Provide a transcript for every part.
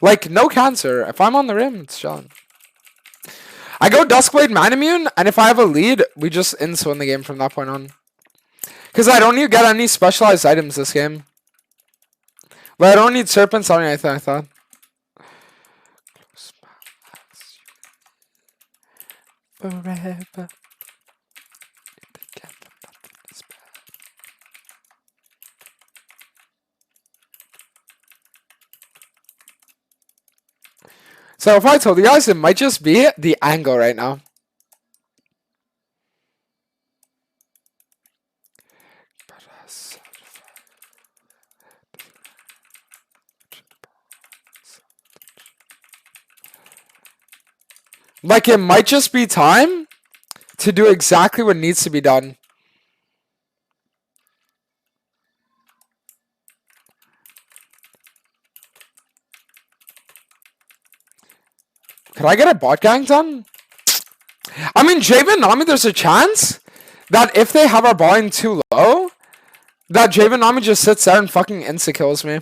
Like, no cancer. If I'm on the rim, it's chilling. I go Duskblade Manimune, and if I have a lead, we just win the game from that point on. Because I don't need to get any specialized items this game. But I don't need Serpents or anything like that. Forever. So if I told you guys, it might just be the angle right now. Like, it might just be time to do exactly what needs to be done. Could I get a bot gang done? I mean, Javen Nami, there's a chance that if they have our volume too low, that Javen Nami just sits there and fucking insta-kills me.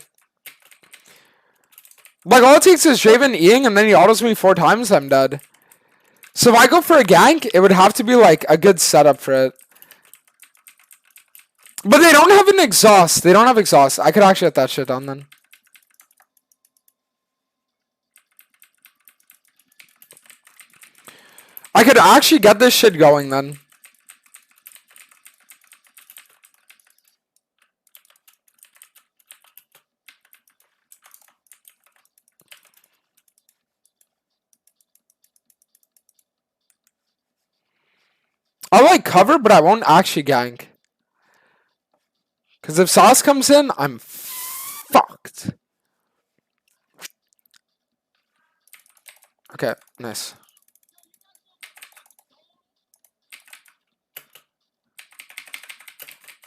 Like, all it takes is Javen Eing, and then he autos me 4 times, I'm dead. So if I go for a gank, it would have to be, like, a good setup for it. But they don't have an exhaust. They don't have exhaust. I could actually get that shit done, then. I could actually get this shit going, then. I'll, like, cover, but I won't actually gank. Because if Sylas comes in, I'm fucked. Okay, nice.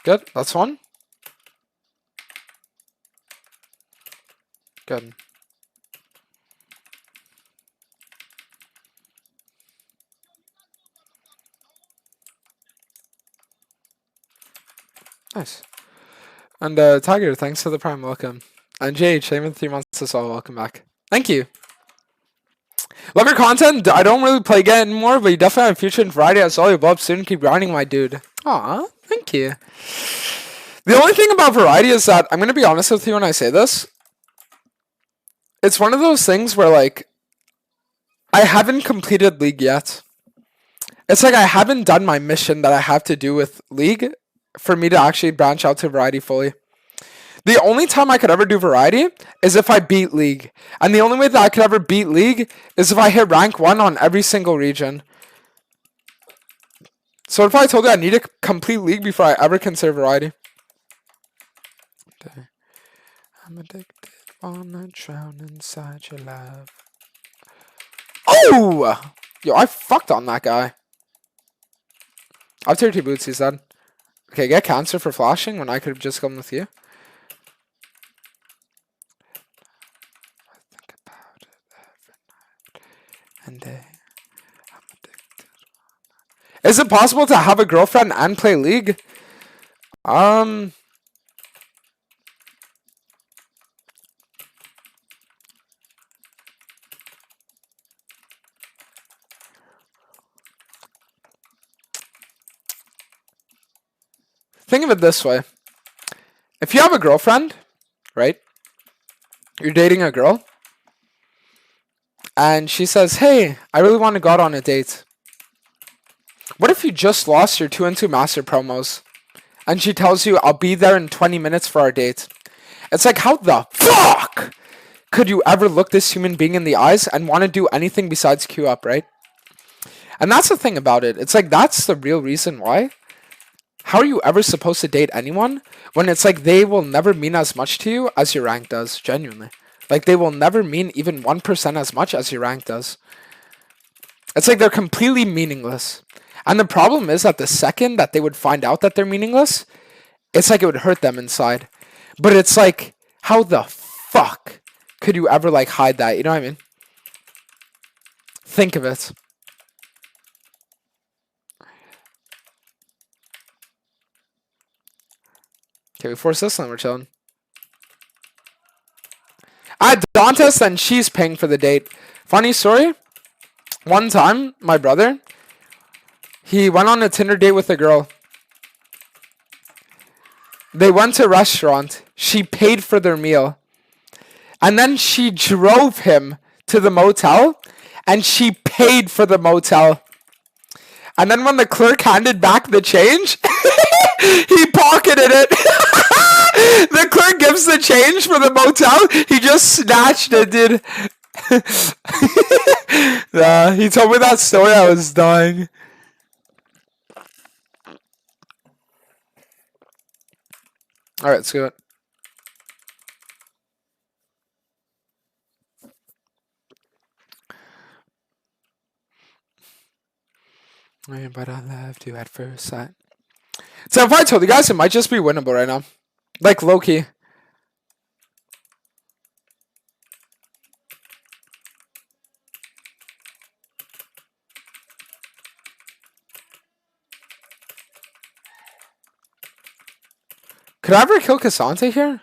Good, that's one. Good. Nice. And Tiger, thanks for the prime, welcome. And JH, same in 3 months as well, welcome back. Thank you. Love your content. I don't really play Get anymore, but you definitely have a future in variety. I saw you blow up soon. Keep grinding, my dude. Aw, thank you. The only thing about variety is that, I'm going to be honest with you when I say this. It's one of those things where, like, I haven't completed League yet. It's like I haven't done my mission that I have to do with League for me to actually branch out to variety fully. The only time I could ever do variety is if I beat League. And the only way that I could ever beat League is if I hit rank 1 on every single region. So if I told you I need to complete League before I ever consider variety. I'm addicted, wanna drown inside your love. Oh! Yo, I fucked on that guy. I have tier 2 boots, he said. Okay, get cancer for flashing when I could have just come with you. I think about it every night and day. I'm addicted. Is it possible to have a girlfriend and play League? Think of it this way. If you have a girlfriend, right? You're dating a girl. And she says, hey, I really want to go out on a date. What if you just lost your 2-2 master promos? And she tells you, I'll be there in 20 minutes for our date. It's like, how the fuck could you ever look this human being in the eyes and want to do anything besides queue up, right? And that's the thing about it. It's like, that's the real reason why. How are you ever supposed to date anyone when it's like they will never mean as much to you as your rank does, genuinely. Like, they will never mean even 1% as much as your rank does. It's like they're completely meaningless. And the problem is that the second that they would find out that they're meaningless, it's like it would hurt them inside. But it's like, how the fuck could you ever, like, hide that? You know what I mean? Think of it. Okay, we force this and we're chilling. At Dantes, then she's paying for the date. Funny story. One time, my brother, he went on a Tinder date with a girl. They went to a restaurant. She paid for their meal. And then she drove him to the motel. And she paid for the motel. And then when the clerk handed back the change, he pocketed it. The clerk gives the change for the motel. He just snatched it, dude. He told me that story. I was dying. All right, let's do it. But I loved you at first sight. So if I told you guys, it might just be winnable right now. Like low-key. Could I ever kill Cassante here?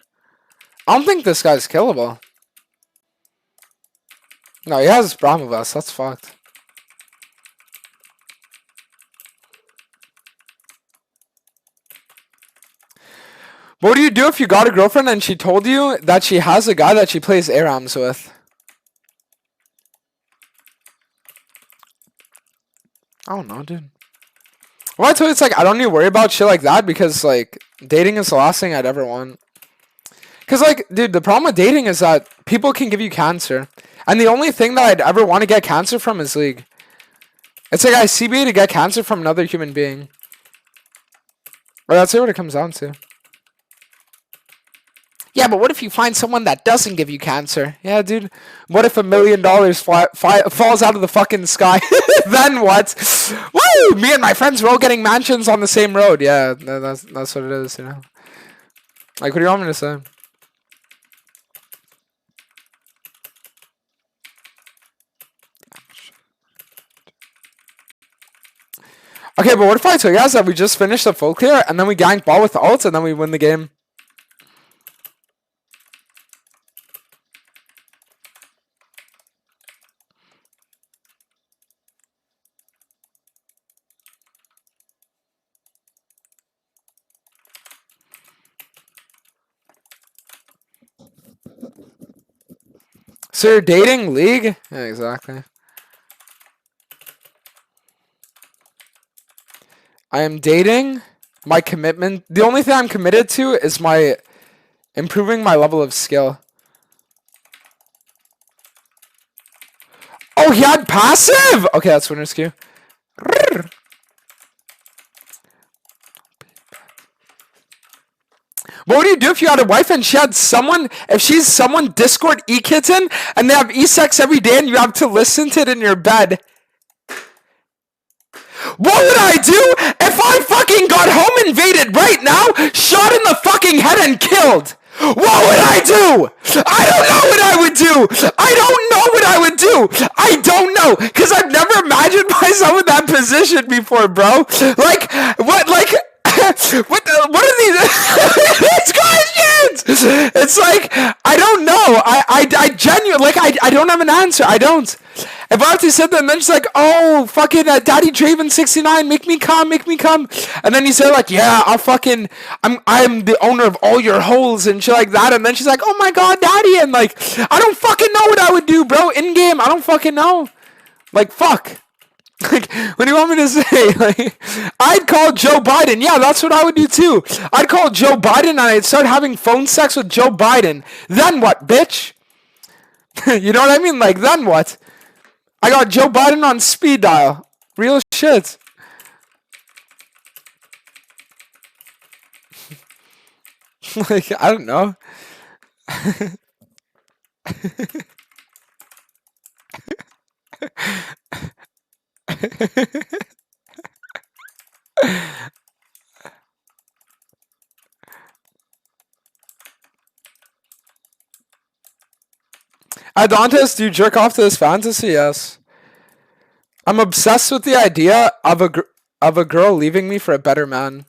I don't think this guy's killable. No, he has Brahmavas. That's fucked. What do you do if you got a girlfriend and she told you that she has a guy that she plays ARAMs with? I don't know, dude. Well, I told you, it's like, I don't need to worry about shit like that because, like, dating is the last thing I'd ever want. Because, like, dude, the problem with dating is that people can give you cancer. And the only thing that I'd ever want to get cancer from is League. It's like I CBA to get cancer from another human being. Well, that's what it comes down to. Yeah, but what if you find someone that doesn't give you cancer? Yeah, dude. What if $1 million falls out of the fucking sky? Then what? Woo! Me and my friends were all getting mansions on the same road. Yeah, that's what it is, you know. Like, what do you want me to say? Okay, but what if I told you guys that we just finished the full clear and then we gank ball with the ult and then we win the game? So you're dating League? Yeah, exactly. I am dating. My commitment. The only thing I'm committed to is my improving my level of skill. Oh, he had passive? Okay, that's winner's queue. What would you do if you had a wife and she had someone, if she's someone Discord e-kitten and they have e-sex every day and you have to listen to it in your bed? What would I do if I fucking got home invaded right now, shot in the fucking head and killed? What would I do? I don't know what I would do. I don't know what I would do. I don't know. Because I've never imagined myself in that position before, bro. Like, what, like... what are these questions? It's like, I don't know. I genuinely, like, I don't have an answer. I don't. If I have to sit there and then she's like, oh, fucking Daddy Draven69, make me come. And then you say like, yeah, I'm the owner of all your holes and shit like that. And then she's like, oh my God, Daddy. And like, I don't fucking know what I would do, bro. In game, I don't fucking know. Like, fuck. Like, what do you want me to say? Like, I'd call Joe Biden. Yeah, that's what I would do too. I'd call Joe Biden and I'd start having phone sex with Joe Biden. Then what, bitch? You know what I mean? Like, then what? I got Joe Biden on speed dial. Real shit. Like, I don't know. Adontis, do you jerk off to this fantasy? Yes. I'm obsessed with the idea of a girl leaving me for a better man.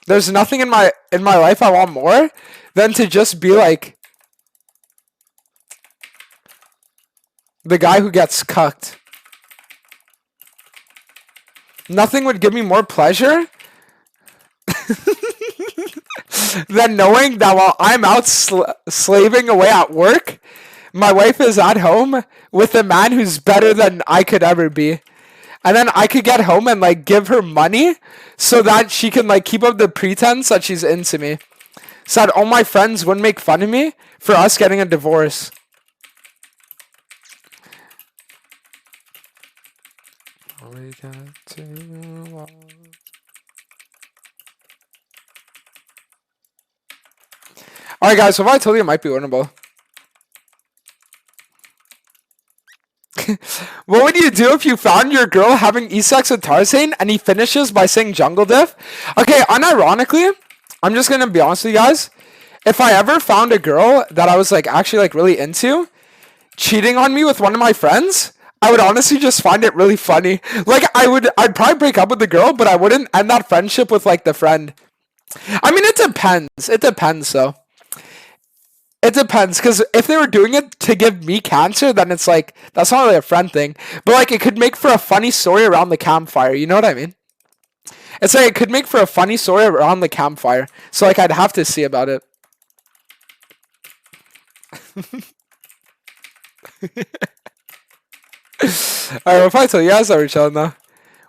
There's nothing in my life I want more than to just be like The guy who gets cucked. Nothing would give me more pleasure than knowing that while I'm out slaving away at work, my wife is at home with a man who's better than I could ever be. And then I could get home and like give her money so that she can like keep up the pretense that she's into me. So that all my friends wouldn't make fun of me for us getting a divorce. Alright guys, so if I told you it might be winnable. What would you do if you found your girl having e-sex with Tarzan and he finishes by saying jungle diff? Okay, unironically, I'm just gonna be honest with you guys. If I ever found a girl that I was like actually like really into cheating on me with one of my friends, I would honestly just find it really funny. Like I'd probably break up with the girl, but I wouldn't end that friendship with like the friend. I mean, it depends. It depends though. It depends, because if they were doing it to give me cancer, then it's like, that's not really a friend thing. But like, it could make for a funny story around the campfire, you know what I mean? It's like, it could make for a funny story around the campfire. So like, I'd have to see about it. Alright, if I tell you guys that we're chilling though.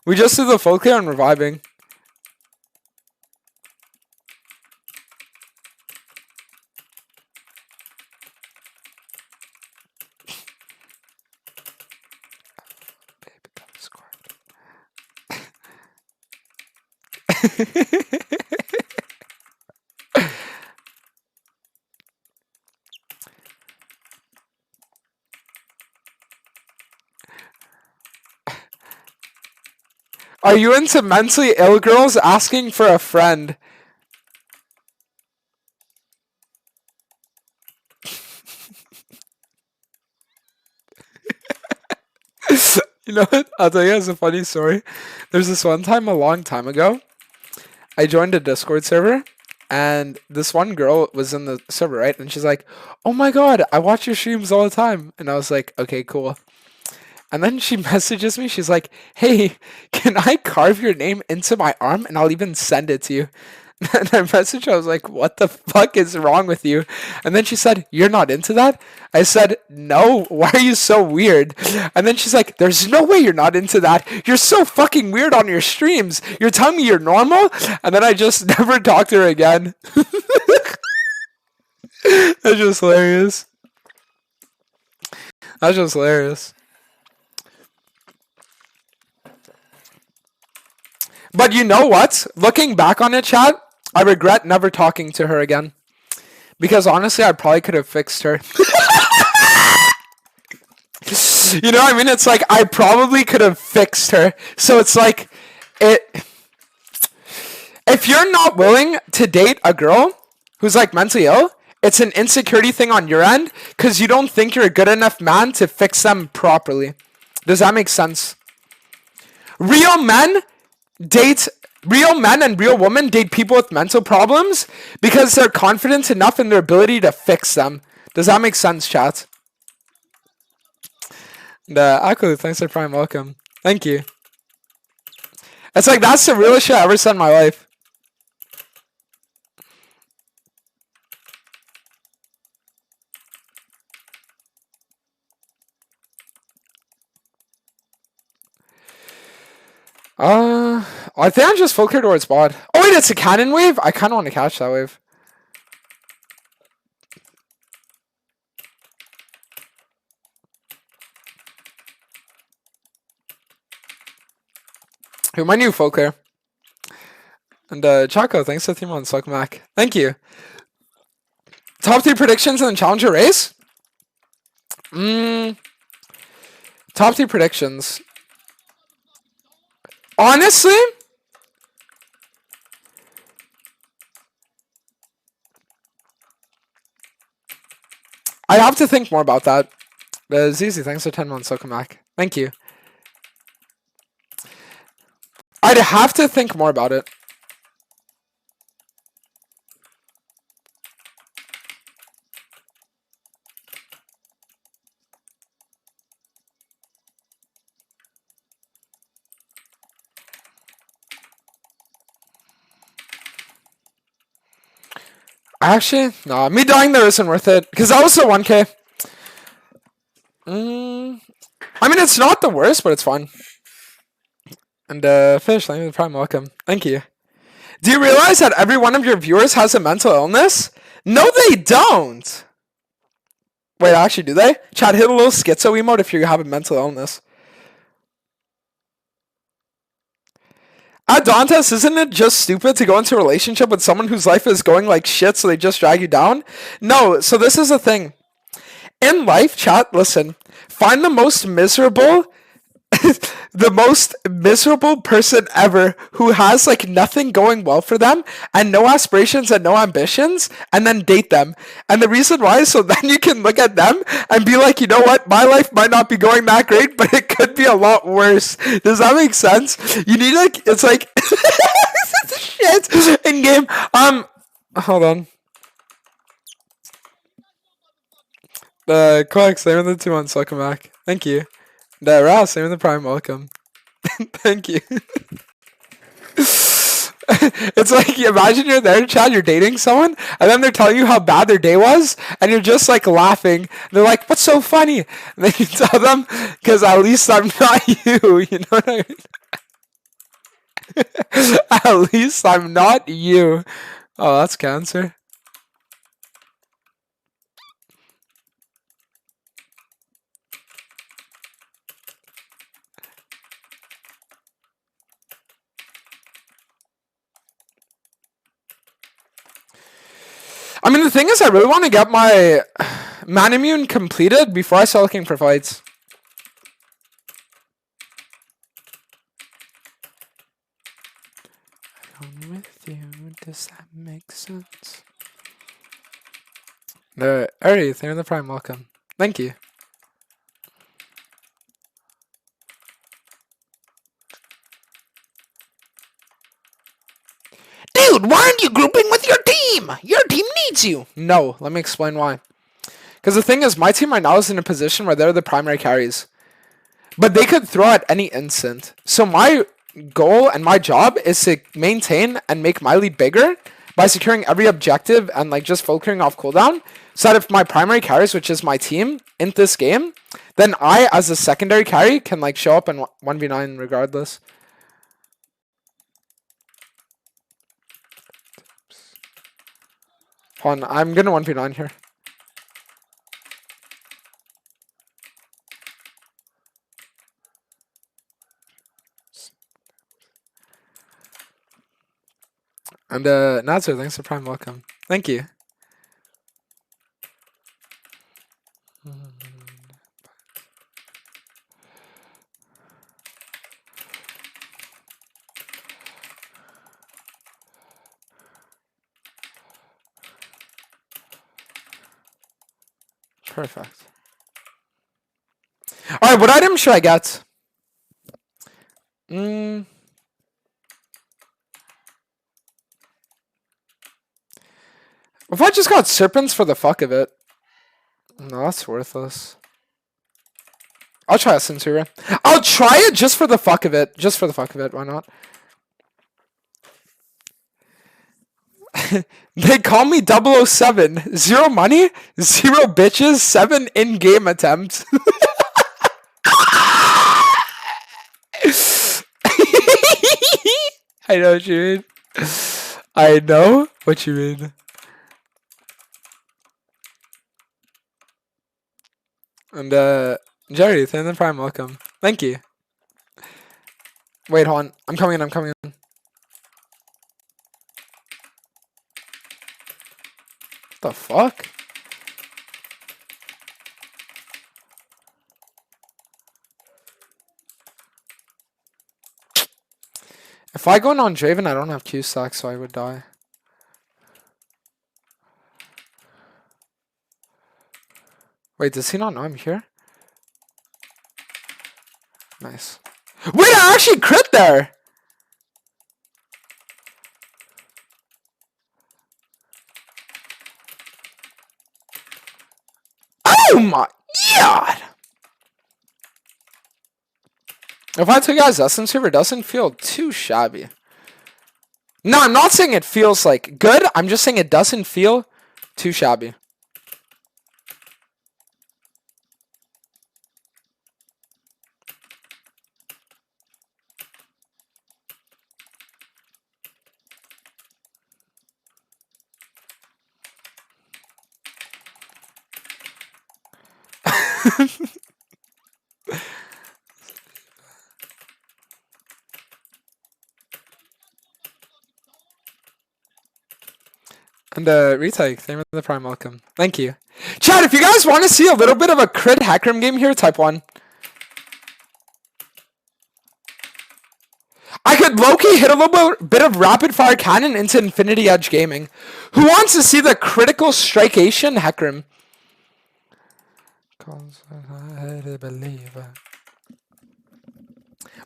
We just did the full clear and reviving. Are you into mentally ill girls asking for a friend? You know what? I'll tell you guys a funny story. There's this one time a long time ago, I joined a Discord server, and this one girl was in the server, right? And she's like, "Oh my god, I watch your streams all the time." And I was like, "Okay, cool." And then she messages me. She's like, "Hey, can I carve your name into my arm and I'll even send it to you?" And I messaged her. I was like, "What the fuck is wrong with you?" And then she said, "You're not into that?" I said, "No. Why are you so weird?" And then she's like, "There's no way you're not into that. You're so fucking weird on your streams. You're telling me you're normal?" And then I just never talked to her again. That's just hilarious. That's just hilarious. But you know what? Looking back on it, chat, I regret never talking to her again. Because honestly, I probably could have fixed her. You know what I mean? It's like, I probably could have fixed her. So it's like, if you're not willing to date a girl who's like mentally ill, it's an insecurity thing on your end because you don't think you're a good enough man to fix them properly. Does that make sense? Real men and real women date people with mental problems because they're confident enough in their ability to fix them. Does that make sense, chat? Aku, thanks for Prime welcome. Thank you. It's like, that's the realest shit I ever said in my life. I think I'm just full clear towards bot. Oh wait, it's a cannon wave? I kind of want to catch that wave. Who my new full clear? And Chaco, thanks for the team on Suck Mac. Thank you. Top 3 predictions in the Challenger race? Top 3 predictions. Honestly, I have to think more about that. Zizi, thanks for 10 months. Welcome back. Thank you. I'd have to think more about it. Actually, nah. Me dying there isn't worth it. Because that was the 1k. I mean, it's not the worst, but it's fun. And Fish, thank you for the prime welcome. Thank you. Do you realize that every one of your viewers has a mental illness? No, they don't. Wait, actually, do they? Chat, hit a little schizo emote if you have a mental illness. At Dantes, isn't it just stupid to go into a relationship with someone whose life is going like shit so they just drag you down? No, so this is the thing. In life, chat, listen, find the most miserable person ever who has like nothing going well for them and no aspirations and no ambitions, and then date them. And the reason why is so then you can look at them and be like, you know what, my life might not be going that great, but it could be a lot worse. Does that make sense? You need like, it's like shit in game. Hold on. Clark, same in the 2 months, welcome back. Thank you. Ross, same in the prime, welcome. Thank you. It's like, imagine you're there, Chad, you're dating someone, and then they're telling you how bad their day was, and you're just like laughing. They're like, what's so funny? And then you tell them, because at least I'm not you, you know what I mean? At least I'm not you. Oh, that's cancer. I mean, the thing is, I really want to get my man immune completed before I start looking for fights. I'm with you. Does that make sense? No, Ari, thank you for the prime, welcome. Thank you. Dude, why aren't you grouping with your team? Your team needs you. No, let me explain why. Because the thing is, my team right now is in a position where they're the primary carries. But they could throw at any instant. So my goal and my job is to maintain and make my lead bigger by securing every objective and like just focusing off cooldown. So that if my primary carries, which is my team, in this game, then I, as a secondary carry, can like show up in 1v9 regardless. Hold on, I'm gonna 1v9 here. And Nazir, thanks for prime welcome. Thank you. Perfect. Alright, what item should I get? If I just got serpents for the fuck of it. No, that's worthless. I'll try a Censura. I'll try it just for the fuck of it. Just for the fuck of it, why not? They call me 007. 0 money, 0 bitches, 7 in-game attempts. I know what you mean. I know what you mean. And Jerry, thank the prime welcome. Thank you. Wait, hold on. I'm coming in. What the fuck? If I go on Draven, I don't have Q stack, so I would die. Wait, does he not know I'm here? Nice. Wait, I actually crit there! Oh my god! If I took guys Essence Server, it doesn't feel too shabby. No, I'm not saying it feels like good. I'm just saying it doesn't feel Too shabby. And retake, thank you for the prime welcome. Thank you. Chat, if you guys want to see a little bit of a crit Hecarim game here, type 1. I could low-key hit a little bit of rapid fire cannon into Infinity Edge Gaming. Who wants to see the critical strikeation Hecarim?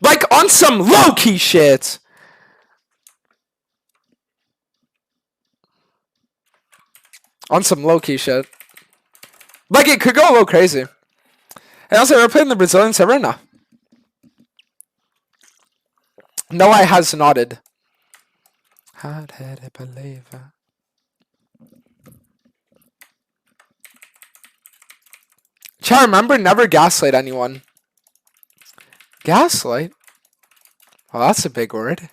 Like on some low-key shit. On some low-key shit. Like, it could go a little crazy. And also, we're playing the Brazilian server now. No, I has nodded. Hard-headed believer. Chat, remember, never gaslight anyone. Gaslight? Well, that's a big word.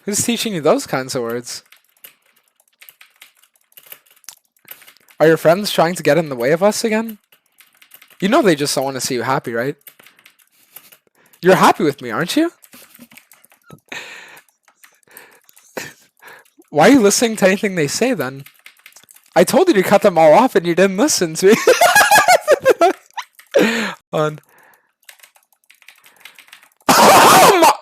Who's teaching you those kinds of words? Are your friends trying to get in the way of us again? You know they just don't want to see you happy, right? You're happy with me, aren't you? Why are you listening to anything they say then? I told you to cut them all off and you didn't listen to me. On. Oh my!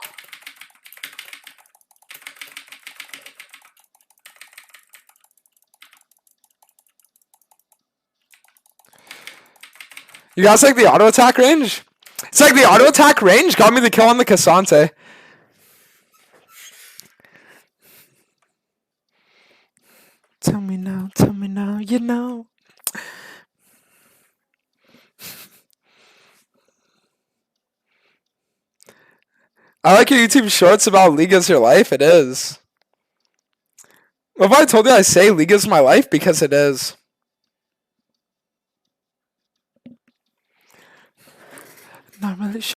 You guys like the auto attack range? It's like the auto attack range got me the kill on the Cassante. Tell me now, you know. I like your YouTube shorts about League is your life. It is. What if I told you I say League is my life? Because it is. Not really sure.